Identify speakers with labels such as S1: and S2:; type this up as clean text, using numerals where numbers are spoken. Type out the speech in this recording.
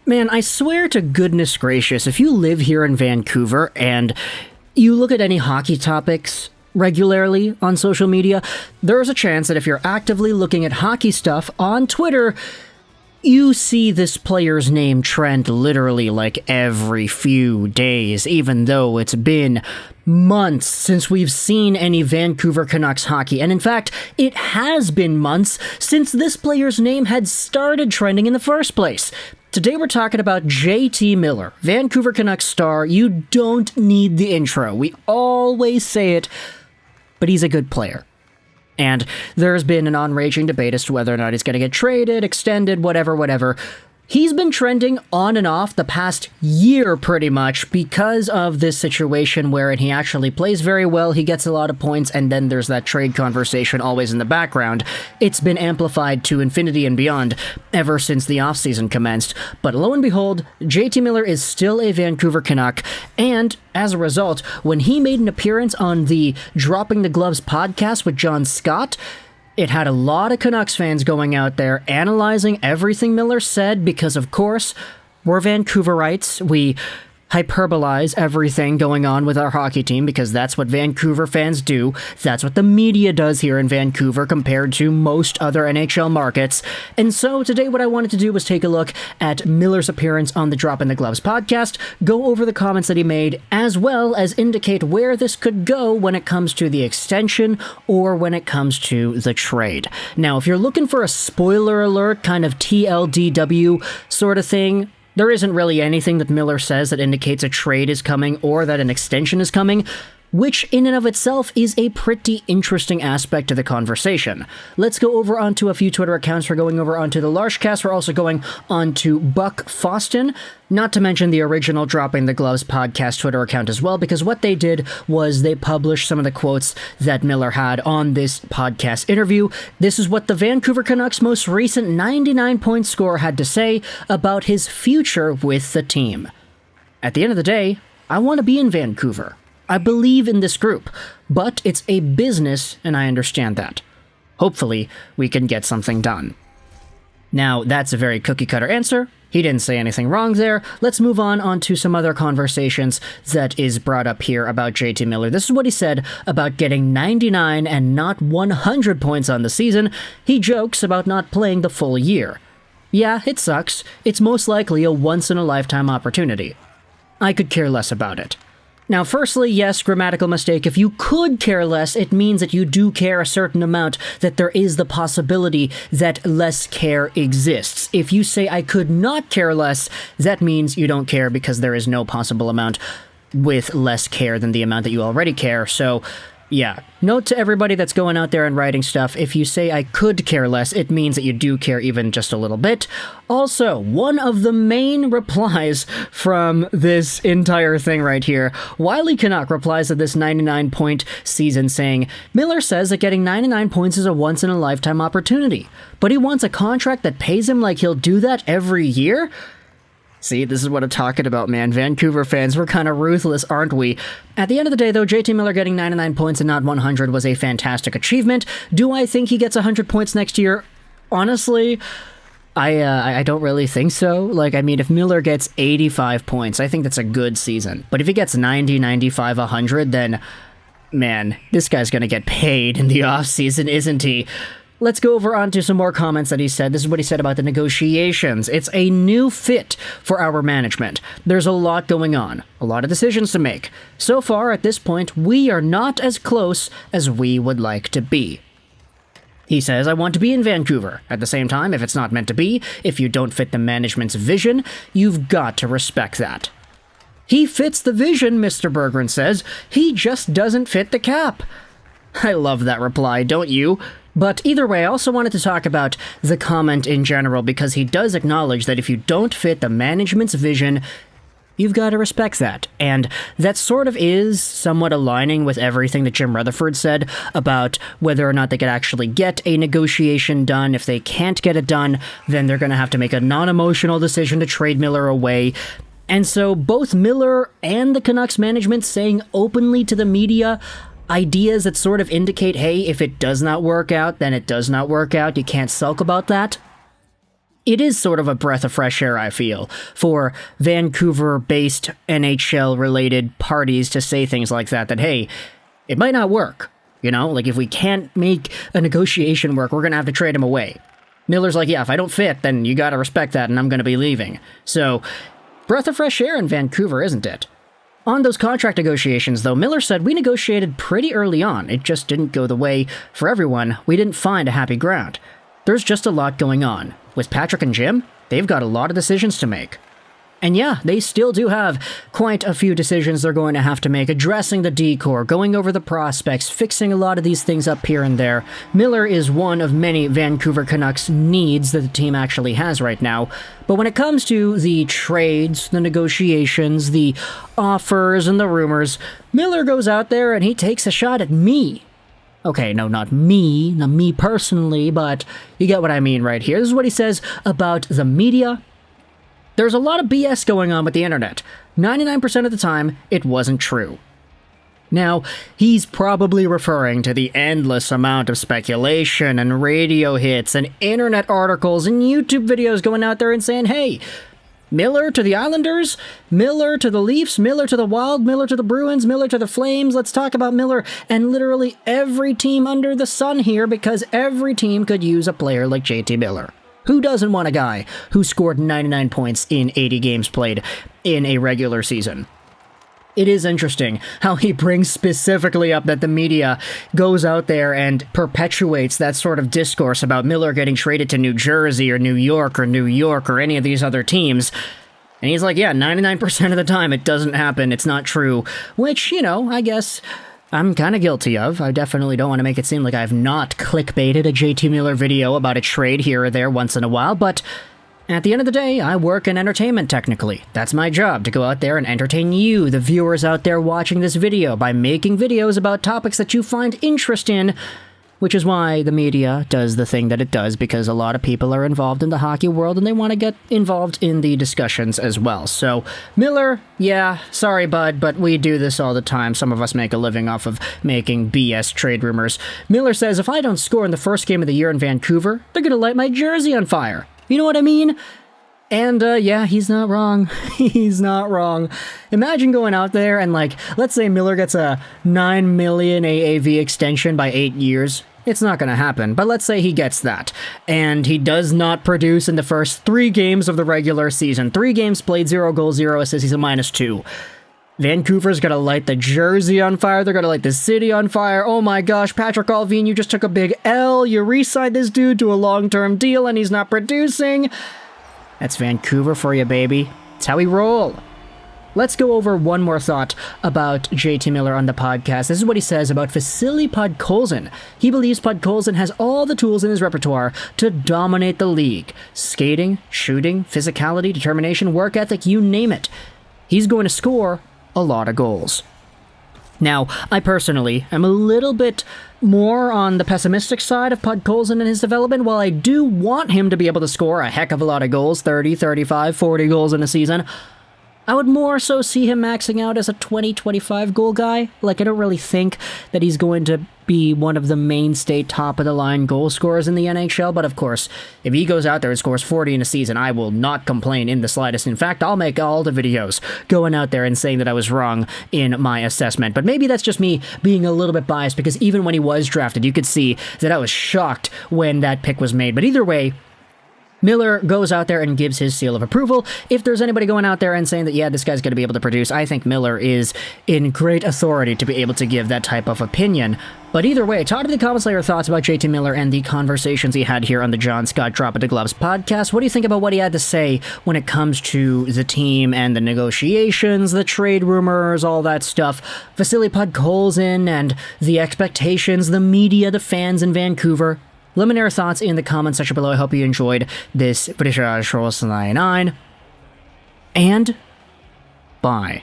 S1: Man, I swear to goodness gracious, if you live here in Vancouver and you look at any hockey topics regularly on social media, there's a chance that if you're actively looking at hockey stuff on Twitter, you see this player's name trend literally like every few days, even though it's been months since we've seen any Vancouver Canucks hockey. And in fact, it has been months since this player's name had started trending in the first place. Today we're talking about JT Miller, Vancouver Canucks star. You don't need the intro. We always say it, but he's a good player. And there's been an on-raging debate as to whether or not he's going to get traded, extended, whatever. He's been trending on and off the past year pretty much because of this situation wherein he actually plays very well, he gets a lot of points, and then there's that trade conversation always in the background. It's been amplified to infinity and beyond ever since the offseason commenced. But lo and behold, JT Miller is still a Vancouver Canuck, and as a result, when he made an appearance on the Dropping the Gloves podcast with John Scott, it had a lot of Canucks fans going out there analyzing everything Miller said because, of course, we're Vancouverites. We hyperbolize everything going on with our hockey team because that's what Vancouver fans do. That's what the media does here in Vancouver compared to most other NHL markets. And so today what I wanted to do was take a look at Miller's appearance on the Drop in the Gloves podcast, go over the comments that he made, as well as indicate where this could go when it comes to the extension or when it comes to the trade. Now, if you're looking for a spoiler alert kind of TLDW sort of thing, there isn't really anything that Miller says that indicates a trade is coming or that an extension is coming, which in and of itself is a pretty interesting aspect to the conversation. Let's go over onto a few Twitter accounts. We're going over onto the Larshcast. We're also going onto Buck Foston, not to mention the original Dropping the Gloves podcast Twitter account as well, because what they did was they published some of the quotes that Miller had on this podcast interview. This is what the Vancouver Canucks' most recent 99-point scorer had to say about his future with the team. At the end of the day, I want to be in Vancouver. I believe in this group, but it's a business, and I understand that. Hopefully, we can get something done. Now, that's a very cookie-cutter answer. He didn't say anything wrong there. Let's move on to some other conversations that is brought up here about JT Miller. This is what he said about getting 99 and not 100 points on the season. He jokes about not playing the full year. Yeah, it sucks. It's most likely a once-in-a-lifetime opportunity. I could care less about it. Now, firstly, yes, grammatical mistake. If you could care less, it means that you do care a certain amount, that there is the possibility that less care exists. If you say, I could not care less, that means you don't care because there is no possible amount with less care than the amount that you already care. So, yeah. Note to everybody that's going out there and writing stuff, if you say I could care less, it means that you do care even just a little bit. Also, one of the main replies from this entire thing right here, Wiley Canuck replies to this 99-point season saying, Miller says that getting 99 points is a once-in-a-lifetime opportunity, but he wants a contract that pays him like he'll do that every year? See, this is what I'm talking about, man. Vancouver fans, we're kind of ruthless, aren't we? At the end of the day, though, JT Miller getting 99 points and not 100 was a fantastic achievement. Do I think he gets 100 points next year? Honestly, I don't really think so. Like, I mean, if Miller gets 85 points, I think that's a good season. But if he gets 90, 95, 100, then, man, this guy's gonna get paid in the offseason, isn't he? Let's go over onto some more comments that he said. This is what he said about the negotiations. It's a new fit for our management. There's a lot going on, a lot of decisions to make. So far, at this point, we are not as close as we would like to be. He says, I want to be in Vancouver. At the same time, if it's not meant to be, if you don't fit the management's vision, you've got to respect that. He fits the vision, Mr. Berggren says. He just doesn't fit the cap. I love that reply, don't you? But either way, I also wanted to talk about the comment in general because he does acknowledge that if you don't fit the management's vision, you've got to respect that. And that sort of is somewhat aligning with everything that Jim Rutherford said about whether or not they could actually get a negotiation done. If they can't get it done, then they're going to have to make a non-emotional decision to trade Miller away. And so both Miller and the Canucks management saying openly to the media ideas that sort of indicate, hey, if it does not work out, then it does not work out. You can't sulk about that. it is sort of a breath of fresh air, I feel, for Vancouver-based NHL-related parties to say things like that, hey, it might not work. You know, like if we can't make a negotiation work, we're going to have to trade him away. Miller's like, yeah, if I don't fit, then you got to respect that and I'm going to be leaving. So, breath of fresh air in Vancouver, isn't it? On those contract negotiations, though, Miller said we negotiated pretty early on. It just didn't go the way for everyone. We didn't find a happy ground. There's just a lot going on. With Patrick and Jim, they've got a lot of decisions to make. And yeah, they still do have quite a few decisions they're going to have to make, addressing the decor, going over the prospects, fixing a lot of these things up here and there. Miller is one of many Vancouver Canucks needs that the team actually has right now. But when it comes to the trades, the negotiations, the offers, and the rumors, Miller goes out there and he takes a shot at me. Okay, no, not me personally, but you get what I mean right here. This is what he says about the media. There's a lot of BS going on with the internet. 99% of the time, it wasn't true. Now, he's probably referring to the endless amount of speculation and radio hits and internet articles and YouTube videos going out there and saying, hey, Miller to the Islanders, Miller to the Leafs, Miller to the Wild, Miller to the Bruins, Miller to the Flames. Let's talk about Miller and literally every team under the sun here because every team could use a player like JT Miller. Who doesn't want a guy who scored 99 points in 80 games played in a regular season? It is interesting how he brings specifically up that the media goes out there and perpetuates that sort of discourse about Miller getting traded to New Jersey or New York or any of these other teams. And he's like, yeah, 99% of the time it doesn't happen. It's not true. Which, you know, I guess I'm kind of guilty of. I definitely don't want to make it seem like I've not clickbaited a JT Miller video about a trade here or there once in a while, but at the end of the day, I work in entertainment technically. That's my job, to go out there and entertain you, the viewers out there watching this video, by making videos about topics that you find interest in, which is why the media does the thing that it does, because a lot of people are involved in the hockey world and they want to get involved in the discussions as well. So, Miller, yeah, sorry bud, but we do this all the time. Some of us make a living off of making BS trade rumors. Miller says, if I don't score in the first game of the year in Vancouver, they're going to light my jersey on fire. You know what I mean? And, yeah, he's not wrong. He's not wrong. Imagine going out there and, like, let's say Miller gets a $9 million AAV extension by 8 years. It's not going to happen, but let's say he gets that. And he does not produce in the first 3 games of the regular season. 3 games played, 0 goals, 0 assists, he's a -2. Vancouver's gonna light the jersey on fire. They're gonna light the city on fire. Oh my gosh, Patrick Allvin, you just took a big L. You re-signed this dude to a long-term deal and he's not producing. That's Vancouver for you, baby. It's how we roll. Let's go over one more thought about JT Miller on the podcast. This is what he says about Vasily Podkolzin. He believes Podkolzin has all the tools in his repertoire to dominate the league. Skating, shooting, physicality, determination, work ethic, you name it. He's going to score a lot of goals. Now, I personally am a little bit more on the pessimistic side of Podkolzin and his development. While I do want him to be able to score a heck of a lot of goals, 30, 35, 40 goals in a season, I would more so see him maxing out as a 20, 25 goal guy. Like, I don't really think that he's going to be one of the mainstay top-of-the-line goal scorers in the NHL, but of course, if he goes out there and scores 40 in a season, I will not complain in the slightest. In fact, I'll make all the videos going out there and saying that I was wrong in my assessment. But maybe that's just me being a little bit biased, because even when he was drafted, you could see that I was shocked when that pick was made. But either way, Miller goes out there and gives his seal of approval. If there's anybody going out there and saying that, yeah, this guy's going to be able to produce, I think Miller is in great authority to be able to give that type of opinion. But either way, talk to the comments, your thoughts about JT Miller and the conversations he had here on the John Scott Drop It to Gloves podcast. What do you think about what he had to say when it comes to the team and the negotiations, the trade rumors, all that stuff? Vasily Podkolzin and the expectations, the media, the fans in Vancouver. Let me know your thoughts in the comment section below. I hope you enjoyed this Juraj 99. And bye.